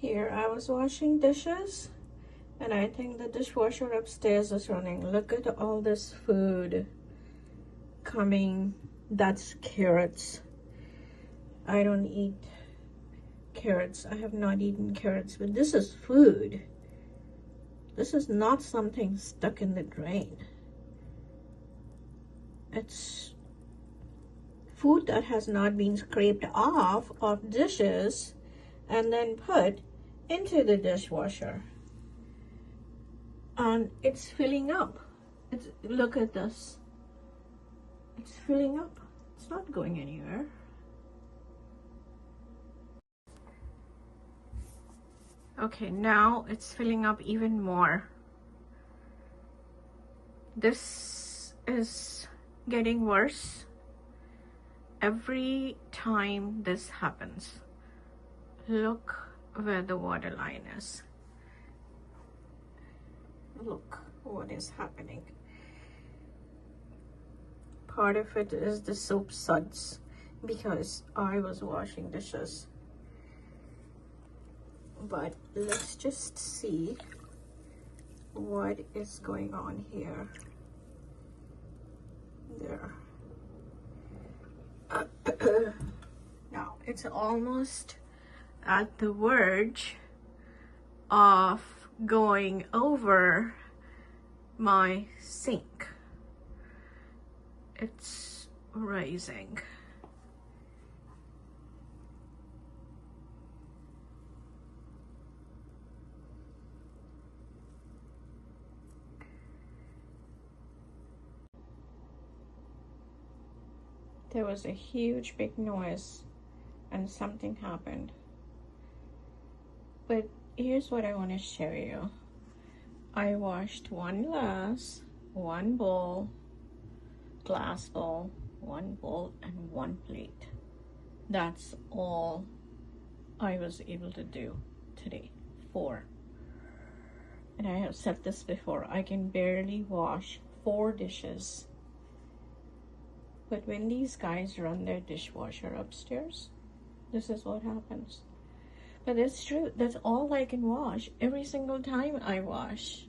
Here I was washing dishes and I think the dishwasher upstairs is running. Look at all this food coming. That's carrots. I don't eat carrots. I have not eaten carrots, but this is food. This is not something stuck in the drain. It's food that has not been scraped off of dishes and then put into the dishwasher. And it's filling up. Look at this. It's filling up. It's not going anywhere. Okay, now it's filling up even more. This is getting worse every time this happens. Look where the water line is. Look what is happening. Part of it is the soap suds because I was washing dishes. But let's just see what is going on here. There. Now it's almost at the verge of going over my sink. It's rising. There was a huge big noise and something happened. But here's what I want to show you. I washed one glass, one bowl, glass bowl, one bowl, and one plate. That's all I was able to do today. 4. And I have said this before, I can barely wash 4 dishes. But when these guys run their dishwasher upstairs, this is what happens. But it's true, that's all I can wash every single time I wash.